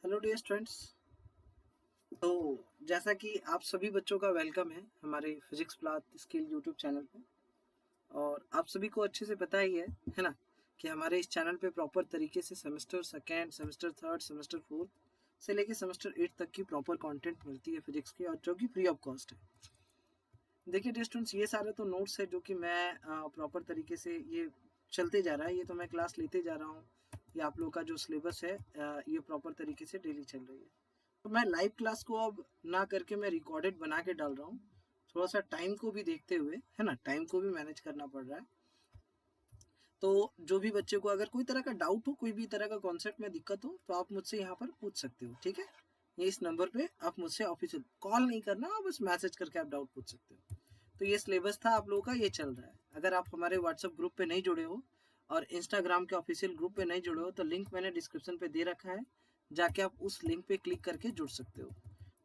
Hello dear students. तो जैसा कि आप सभी बच्चों का वेलकम है हमारे physics plus skill YouTube channel पे। और आप सभी को अच्छे से पता ही है ना, कि हमारे इस चैनल पे प्रॉपर तरीके से semester second, semester third, semester fourth से लेके सेमेस्टर 8 तक की प्रॉपर कंटेंट मिलती है फिजिक्स की, और जो कि फ्री ऑफ कॉस्ट है। देखिए डियर स्टूडेंट्स, ये सारे तो नोट्स है जो कि मैं प्रॉपर तरीके से ये चलते जा रहा है, ये तो मैं क्लास लेते जा रहा हूँ। ये आप लोग का जो सिलेबस है ये प्रॉपर तरीके से डेली चल रही है। तो मैं लाइव क्लास को अब ना करके मैं रिकॉर्डेड बना के डाल रहा हूँ, थोड़ा सा टाइम को भी देखते हुए, है ना, टाइम को भी मैनेज करना पड़ रहा है। तो जो भी बच्चे को अगर कोई तरह का डाउट हो, कोई भी तरह का कॉन्सेप्ट में दिक्कत हो, तो आप मुझसे यहाँ पर पूछ सकते हो, ठीक है। ये इस नंबर पे आप मुझसे ऑफिशियल कॉल नहीं करना, आप बस मैसेज करके आप डाउट पूछ सकते हो। तो ये सिलेबस था आप लोगों का, ये चल रहा है। अगर आप हमारे व्हाट्सएप ग्रुप पे नहीं जुड़े हो और इंस्टाग्राम के ऑफिशियल ग्रुप पे नहीं जुड़े हो, तो लिंक मैंने डिस्क्रिप्शन पे दे रखा है, जाके आप उस लिंक पे क्लिक करके जुड़ सकते हो।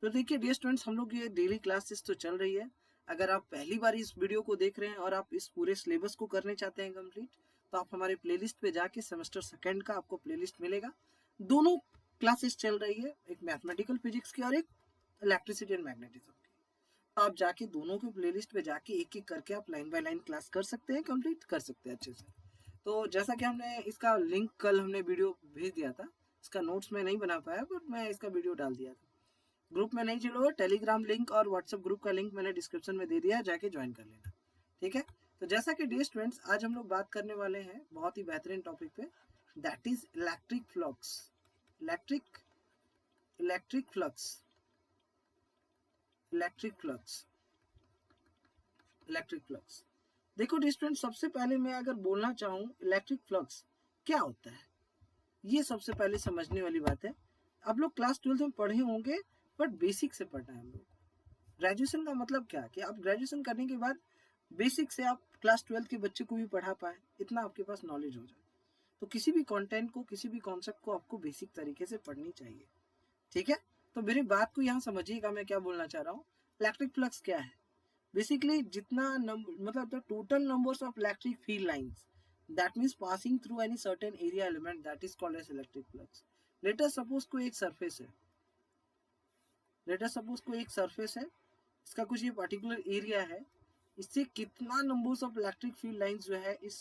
तो देखिए डियर स्टूडेंट्स, हम लोग ये डेली क्लासेस तो चल रही है। अगर आप पहली बार इस वीडियो को देख रहे हैं और आप इस पूरे सिलेबस को करने चाहते हैं कंप्लीट, तो आप हमारे प्लेलिस्ट पे जाके सेमेस्टर सेकेंड का आपको प्लेलिस्ट मिलेगा। दोनों क्लासेस चल रही है, एक मैथमेटिकल फिजिक्स की और एक इलेक्ट्रिसिटी एंड मैग्नेटिज्म की। तो आप जाके दोनों के प्लेलिस्ट पे जाके एक एक करके आप लाइन बाय लाइन क्लास कर सकते हैं, कंप्लीट कर सकते हैं अच्छे से। तो जैसा कि हमने इसका लिंक कल हमने वीडियो भेज दिया था, इसका नोट्स मैं नहीं बना पाया, बट मैं इसका वीडियो डाल दिया था। ग्रुप में नहीं जुड़ो, टेलीग्राम लिंक और व्हाट्सएप ग्रुप का लिंक मैंने डिस्क्रिप्शन में दे दिया है, जाके ज्वाइन कर लेना, ठीक है। तो जैसा कि डियर स्टूडेंट्स, आज हम लोग बात करने वाले हैं बहुत ही बेहतरीन टॉपिक पे, that is electric flux. Electric electric flux electric flux electric flux. देखो डियर स्टूडेंट्स, सबसे पहले मैं अगर बोलना चाहूँ इलेक्ट्रिक फ्लक्स क्या होता है, ये सबसे पहले समझने वाली बात है। आप लोग क्लास 12 में पढ़े होंगे, बट बेसिक से पढ़ना है हम लोग। ग्रेजुएशन का मतलब क्या, कि आप ग्रेजुएशन करने के बाद बेसिक से आप क्लास 12 के बच्चे को भी पढ़ा पाए, इतना आपके पास नॉलेज हो जाए। तो किसी भी कंटेंट को, किसी भी कॉन्सेप्ट को आपको बेसिक तरीके से पढ़नी चाहिए, ठीक है। तो मेरी बात को यहाँ समझिएगा, मैं क्या बोलना चाह रहा हूँ। इलेक्ट्रिक फ्लक्स क्या है, बेसिकली जितना मतलब the total numbers of electric field lines that means passing through any certain area element, that is called as electric flux. let us suppose कोई एक सरफेस है, इसका कुछ ये पर्टिकुलर एरिया है, इससे कितना numbers of electric field lines जो है इस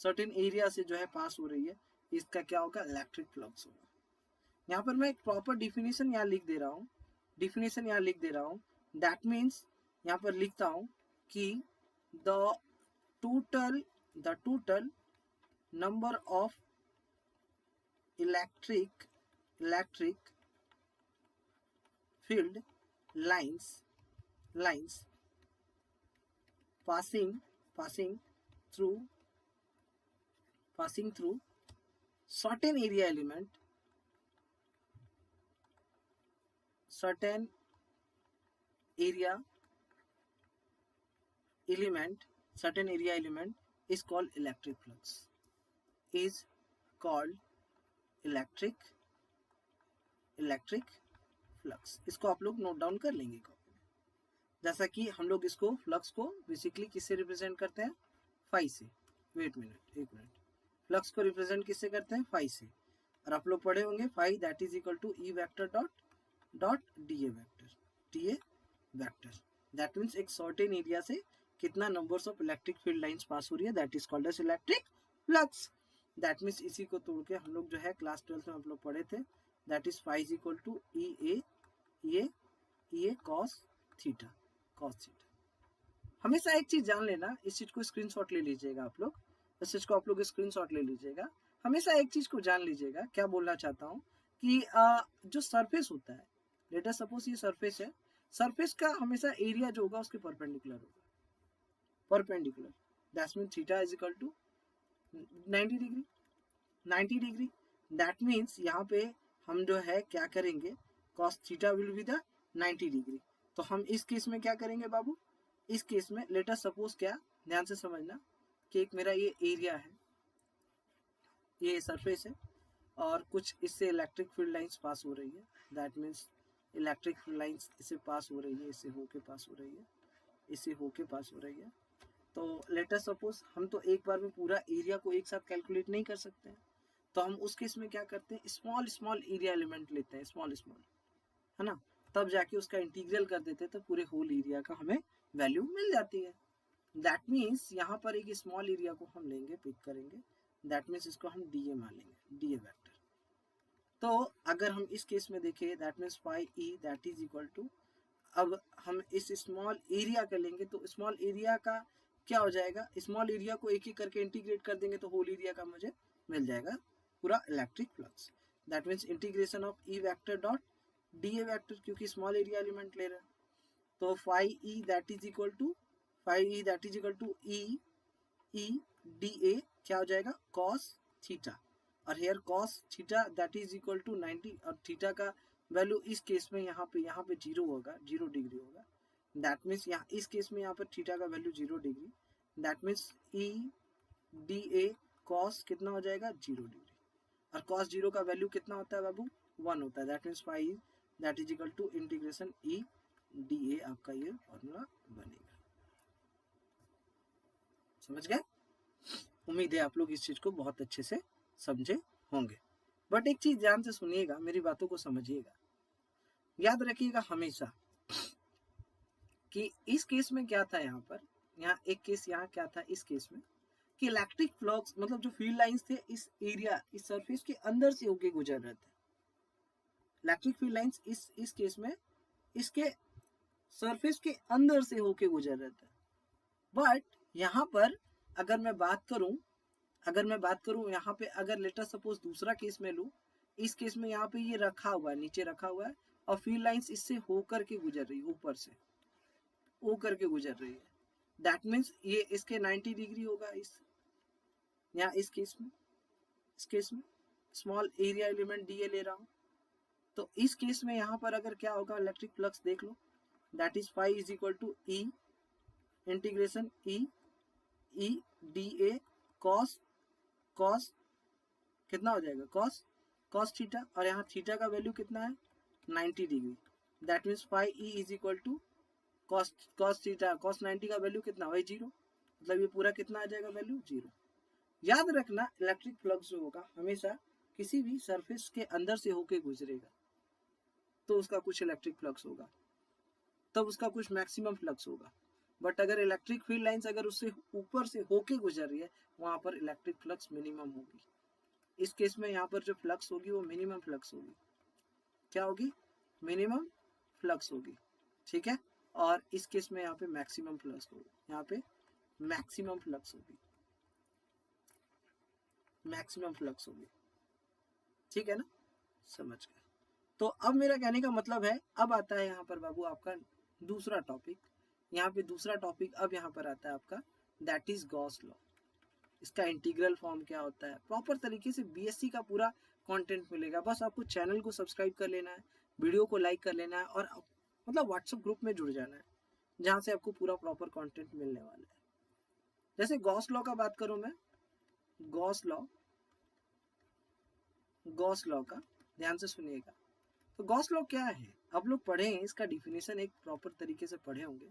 सर्टेन एरिया से जो है पास हो रही है, इसका क्या होगा, इलेक्ट्रिक फ्लक्स होगा। यहाँ पर मैं एक प्रॉपर डिफिनेशन यहाँ लिख दे रहा हूँ। दैट मीन्स यहाँ पर लिखता हूँ कि the total number of electric field lines passing through certain area element is called electric flux, is called electric flux. इसको आप लोग नोट डाउन कर लेंगे कॉपी में। जैसा कि हम लोग इसको फ्लक्स को बेसिकली किससे रिप्रेजेंट करते हैं, फाई से। एक मिनट, फ्लक्स को रिप्रेजेंट किससे करते हैं, फाई से। और आप लोग पढ़े होंगे phi that is equal to E vector dot d A vector. That means एक सर्टेन एरिया से कितना numbers of electric field lines pass हो रही है, that is called as electric flux. That means इसी को तोड़ के हम लोग जो है क्लास 12 में हम लोग पढ़े थे, that is phi is equal to E A cos theta. हमेशा एक चीज जान लेना, इस चीज को स्क्रीनशॉट ले लीजिएगा आप लोग, इस चीज को आप लोग स्क्रीनशॉट ले लीजिएगा। हमेशा एक चीज को जान लीजिएगा, क्या बोलना चाहता हूँ कि जो सरफेस होता है, लेट अस सपोज ये सरफेस है, सरफेस का हमेशा एरिया जो होगा उसके परपेंडिकुलर होगा, that means theta is equal to 90 degree. That means यहाँ पे हम जो है क्या करेंगे, cos theta will be the 90 degree. तो हम इस केस में क्या करेंगे बाबू, इस केस में लेट अस सपोज, क्या ध्यान से समझना, कि एक मेरा ये एरिया है, ये सरफेस है, और कुछ इससे इलेक्ट्रिक फील्ड लाइंस पास हो रही है। That means electric field lines इससे पास हो रही है, इससे होके पास हो रही है, इससे होके पास हो रही है। तो लेट अस सपोज, हम तो एक बार में पूरा एरिया को एक साथ कैलकुलेट नहीं कर सकते हैं, तो हम उस केस में क्या करते हैं, स्मॉल स्मॉल एरिया एलिमेंट लेते हैं, स्मॉल स्मॉल, है ना, तब जाके उसका इंटीग्रल कर देते हैं तो पूरे होल एरिया का हमें वैल्यू मिल जाती है। दैट मीन्स यहाँ पर एक स्मॉल एरिया को हम लेंगे, पिक करेंगे, दैट मीन्स इसको हम डी ए मान लेंगे, डी ए वैक्टर। तो अगर हम इस केस में देखें, that means phi E that is equal to, अब हम इस स्मॉल एरिया का लेंगे तो स्मॉल एरिया का क्या हो जाएगा, स्मॉल एरिया को एक एक करके इंटीग्रेट कर देंगे तो होल एरिया का मुझे मिल जाएगा पूरा electric flux. That means integration of E vector dot d A vector, क्योंकि स्मॉल एरिया एलिमेंट ले रहे हैं। तो phi E that is equal to, phi E that is equal to E d A क्या हो जाएगा, कॉस थीटा, और here cos theta that is equal to 90, और थीटा का वैल्यू इस केस में यहाँ पे 0 होगा, 0 डिग्री होगा। दैट मीन्स यहाँ इस केस में यहाँ पर थीटा का value 0 degree, that means E d A cos कितना हो जाएगा, 0 डिग्री, और कॉस 0 का वैल्यू कितना होता है बाबू, 1 होता है। That means phi that is equal to integration E d A, आपका ये फॉर्मूला बनेगा। समझ गए? उम्मीद है आप लोग इस चीज को बहुत अच्छे से समझे होंगे। बट एक चीज ध्यान से सुनिएगा, मेरी बातों को समझिएगा, याद रखिएगा हमेशा कि इस केस में क्या था, यहाँ पर यहाँ एक केस यहाँ क्या था इस केस में कि इलेक्ट्रिक फ्लक्स मतलब जो फील्ड लाइंस थे इस एरिया, इस सरफेस के अंदर से होके गुजर रहे थे। इलेक्ट्रिक फील्ड लाइंस इस केस में इसके सरफेस के अंदर से होके गुजर रहे थे। बट यहाँ पर अगर मैं बात करूं यहाँ पे, अगर लेटर सपोज दूसरा केस में लूं, इस केस में यहाँ पे ये रखा हुआ है, नीचे रखा हुआ है, और फील्ड लाइंस इससे होकर के गुजर रही है, ऊपर से होकर के गुजर रही है। दैट मीन्स ये इसके 90 डिग्री होगा, यहाँ इस केस में small area element D A ले रहा हूँ, तो इस केस में यहाँ पर अगर क्या होगा, इलेक्ट्रिक फ्लक्स देख लो, that is phi is equal to E integration E d A cos कितना हो जाएगा, कॉस थीटा, और यहाँ थीटा का वैल्यू कितना है, 90 degree. That means phi E is equal to cos theta, cos 90 का वैल्यू कितना, वही 0, मतलब ये पूरा कितना आ जाएगा, वैल्यू 0। याद रखना, इलेक्ट्रिक फ्लक्स जो होगा हमेशा किसी भी सरफेस के अंदर से होके गुजरेगा तो उसका कुछ इलेक्ट्रिक फ्लक्स होगा, तब उसका कुछ मैक्सिमम फ्लक्स होगा। बट अगर इलेक्ट्रिक फील्ड लाइंस अगर उससे ऊपर से होके गुजर रही है, वहां पर इलेक्ट्रिक फ्लक्स मिनिमम होगी। इस केस में यहाँ पर जो फ्लक्स होगी वो मिनिमम फ्लक्स होगी, क्या होगी, मिनिमम फ्लक्स होगी, ठीक है। और इस केस में यहाँ पे मैक्सिमम फ्लक्स होगी, यहाँ पे मैक्सिमम फ्लक्स होगी, मैक्सिमम फ्लक्स होगी, ठीक है ना, समझ गए। तो अब मेरा कहने का मतलब है, अब आता है यहाँ पर बाबू आपका दूसरा टॉपिक, यहाँ पे दूसरा टॉपिक अब यहाँ पर आता है आपका, दैट इज गॉस लॉ। इसका इंटीग्रल फॉर्म क्या होता है, प्रॉपर तरीके से बीएससी का पूरा कंटेंट मिलेगा। बस आपको चैनल को सब्सक्राइब कर लेना है, वीडियो को लाइक कर लेना है, और मतलब व्हाट्सएप ग्रुप में जुड़ जाना है, जहाँ से आपको पूरा प्रॉपर कंटेंट मिलने वाला है। जैसे गॉस लॉ का बात करूं मैं, गॉस लॉ का ध्यान से सुनिएगा। तो गॉस लॉ क्या है, आप लोग पढ़े हैं, इसका डिफिनेशन एक प्रॉपर तरीके से पढ़े होंगे।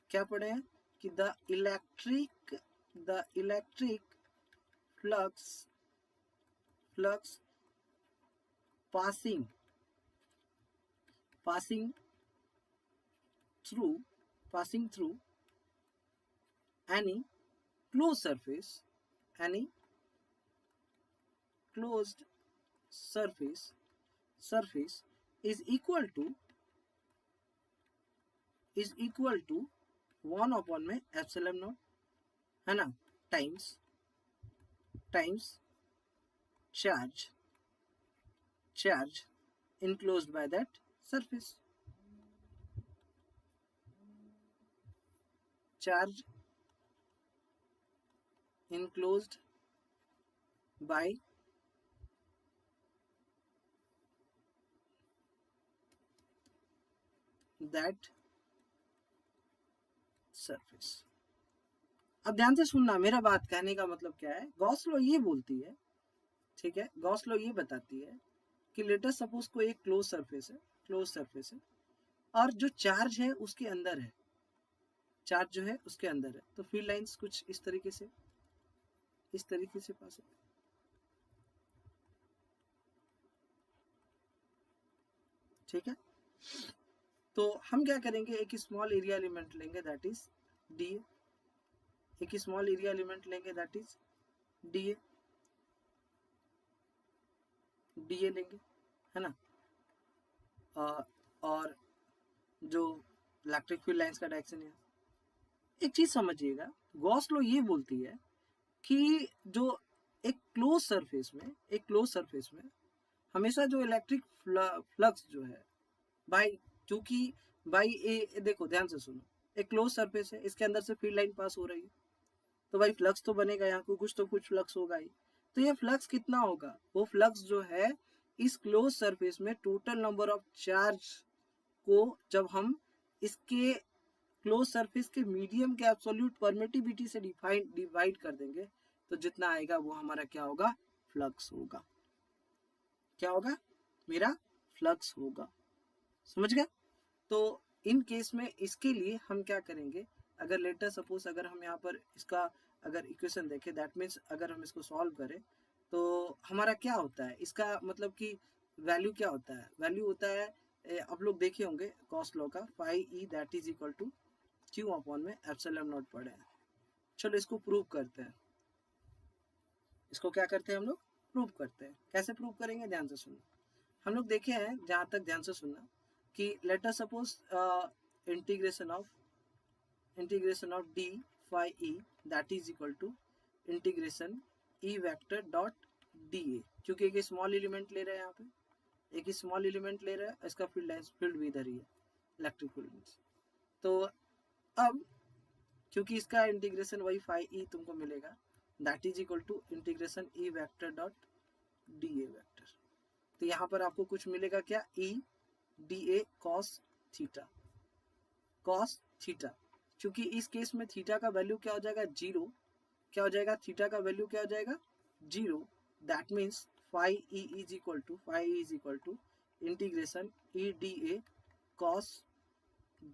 क्या पढ़े हैं कि the electric flux passing through any closed surface is equal to 1 upon में एप्सिलॉन नॉट, है ना, times charge enclosed by that surface. Charge enclosed by that surface. अब ध्यान से सुनना, मेरा बात कहने का मतलब क्या है। गॉस लॉ ये बोलती है, ठीक है, गॉस लॉ ये बताती है कि लेटर सपोज को एक क्लोज सरफेस है और जो चार्ज है उसके अंदर है, चार्ज जो है उसके अंदर है, तो फील्ड लाइंस कुछ इस तरीके से पास है, ठीक है, तो हम क्या करेंगे, एक स्मॉल एरिया एलिमेंट लेंगे दैट इज डी ए, एक स्मॉल एरिया एलिमेंट लेंगे दैट इज डी ए लेंगे, है ना। और जो इलेक्ट्रिक फील्ड लाइंस का डायरेक्शन है, एक चीज समझिएगा, गॉस लॉ ये बोलती है कि जो एक क्लोज सरफेस में हमेशा जो इलेक्ट्रिक फ्लक्स जो है बाई, क्योंकि बाई ए, देखो ध्यान से सुनो, एक क्लोज सरफेस है, इसके अंदर से फील्ड लाइन पास हो रही है, तो भाई फ्लक्स तो बनेगा, यहाँ को कुछ तो कुछ फ्लक्स होगा ही। तो ये फ्लक्स कितना होगा, वो फ्लक्स जो है इस क्लोज सरफेस में टोटल नंबर ऑफ चार्ज को जब हम इसके क्लोज सरफेस के मीडियम के एब्सोल्यूट परमिटिविटी से डिवाइड कर देंगे, तो जितना आएगा वो हमारा क्या होगा, फ्लक्स होगा। क्या होगा, मेरा फ्लक्स होगा। समझ गए। तो इन केस में इसके लिए हम क्या करेंगे, अगर लेटर सपोज अगर हम यहाँ पर इसका अगर इक्वेशन देखें, दैट मीन्स अगर हम इसको सॉल्व करें तो हमारा क्या होता है, इसका मतलब कि वैल्यू क्या होता है, वैल्यू होता है, आप लोग देखे होंगे गॉस लॉ का, phi E that is equal to q upon में एप्सिलॉन नॉट पढ़े हैं। चलो इसको प्रूव करते हैं, इसको क्या करते हैं हम लोग, प्रूव करते हैं। कैसे प्रूव करेंगे, ध्यान से सुनना। हम लोग देखे हैं, जहाँ तक ध्यान से सुनना, कि let us suppose integration of d phi E that is equal to integration E vector dot d A, क्योंकि एक स्मॉल एलिमेंट ले रहे हैं, यहाँ पे एक स्मॉल एलिमेंट ले रहा है, इसका फील्ड भी इधर ही है, इलेक्ट्रिक फील्ड। तो अब क्योंकि इसका इंटीग्रेशन वही फाई ई तुमको मिलेगा, that is equal to integration E vector dot d A vector. तो यहाँ पर आपको कुछ मिलेगा क्या, E d A cos theta, cos theta, क्योंकि इस केस में थीटा का वैल्यू क्या हो जाएगा, जीरो। क्या हो जाएगा, थीटा का वैल्यू क्या हो जाएगा, zero. That means phi E is equal to integration E d A cos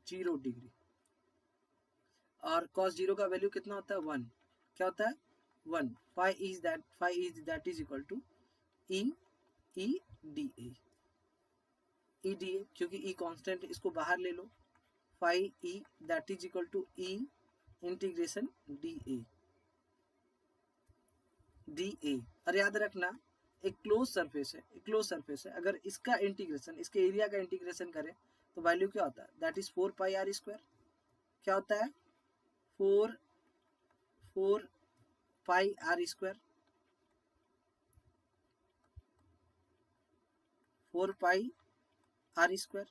0 degree, और कॉस 0 का वैल्यू कितना होता है, 1। क्या होता है, 1। Phi is that is equal to E d A, क्योंकि ई कांस्टेंट, इसको बाहर ले लो, phi E that is equal to E integration d A. और याद रखना, एक क्लोज सरफेस है, अगर इसका इंटीग्रेशन, इसके एरिया का इंटीग्रेशन करें तो वैल्यू क्या होता है, that is 4 pi r square. क्या होता है, 4 pi r square, 4 pi r square.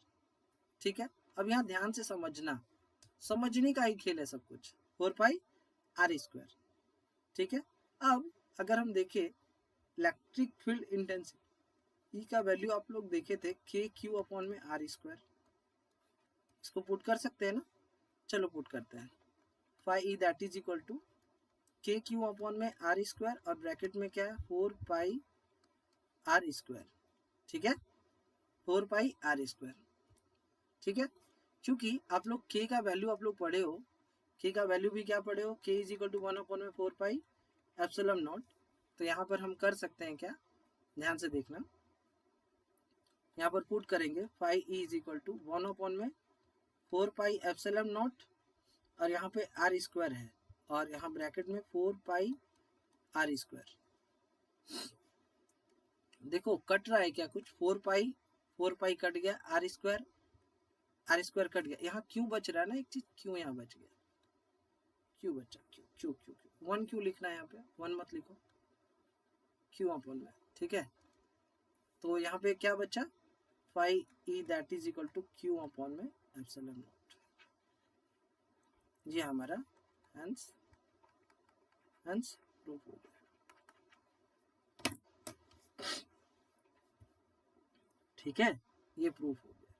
ठीक है, अब यहाँ ध्यान से समझने का ही खेल है सब कुछ, 4 पाई आर स्क्वायर। ठीक है, अब अगर हम देखें इलेक्ट्रिक फील्ड इंटेंसिटी, ई का वैल्यू आप लोग देखे थे के क्यू अपॉन में आर स्क्वायर, इसको पुट कर सकते हैं ना, चलो पुट करते हैं। Phi E that is equal to k q upon में आर स्क्वायर, और ब्रैकेट में क्या है, 4 पाई आर स्क्वायर। ठीक है, 4 पाई आर स्क्वायर। ठीक है, क्योंकि आप लोग के का वैल्यू आप लोग पढ़े हो, के का वैल्यू भी क्या पढ़े हो, के इज इक्वल टू 1 अपॉन में 4 पाई एप्सिलॉन नॉट। तो यहाँ पर हम कर सकते हैं क्या, ध्यान से देखना, यहाँ पर पुट करेंगे phi E is equal to 1 upon में 4 पाई एप्सिलॉन नॉट, और यहाँ पे आर स्क्वायर है, और यहाँ ब्रैकेट में 4 पाई आर स्क्वायर। देखो कट रहा है क्या कुछ, 4 पाई कट गया, आर स्क्वायर कट गया, यहाँ क्यों बच रहा है ना, एक चीज क्यों यहाँ बच गया, क्यों बचा, क्यों 1 क्यों लिखना है, यहाँ पे 1 मत लिखो, क्यों अपॉन में। ठीक है, तो यहाँ पे क्या बचा, phi E that is equal to q upon में एप्सिलॉन नॉट। ये हमारा हेंस प्रूफ हो गया। ठीक है, ये प्रूफ हो गया।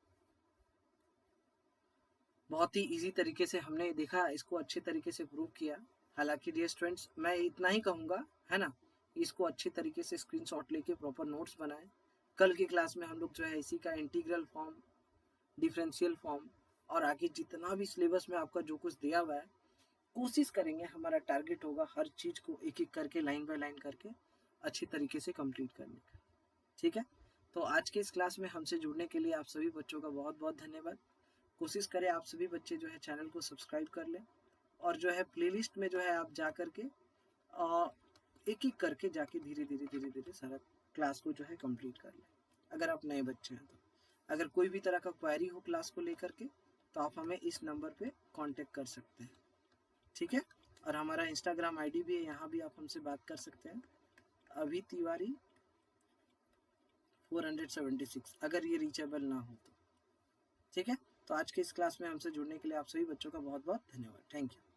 बहुत ही इजी तरीके से हमने देखा, इसको अच्छे तरीके से प्रूव किया। हालांकि डियर स्टूडेंट्स, मैं इतना ही कहूँगा, है ना, इसको अच्छे तरीके से स्क्रीनशॉट लेके प्रॉपर नोट्स बनाएं। कल की क्लास में हम लोग जो है इसी का इंटीग्रल फॉर्म, डिफरेंशियल फॉर्म, और आगे जितना भी सिलेबस में आपका जो कुछ दिया हुआ है, कोशिश करेंगे, हमारा टारगेट होगा हर चीज़ को एक एक करके, लाइन बाय लाइन करके अच्छी तरीके से कंप्लीट करने का। ठीक है, तो आज के इस क्लास में हमसे जुड़ने के लिए आप सभी बच्चों का बहुत बहुत धन्यवाद। कोशिश करें आप सभी बच्चे जो है चैनल को सब्सक्राइब कर लें और जो है प्लेलिस्ट में जो है आप जा कर के एक एक करके जाके धीरे धीरे सारा क्लास को जो है कंप्लीट कर लें, अगर आप नए बच्चे हैं तो। अगर कोई भी तरह का क्वेरी हो क्लास को लेकर के तो आप हमें इस नंबर पे कांटेक्ट कर सकते हैं, ठीक है। और हमारा इंस्टाग्राम आईडी भी है, यहाँ भी आप हमसे बात कर सकते हैं, अभी तिवारी 476, अगर ये रीचेबल ना हो तो, ठीक है। तो आज के इस क्लास में हमसे जुड़ने के लिए आप सभी बच्चों का बहुत बहुत धन्यवाद। Thank you.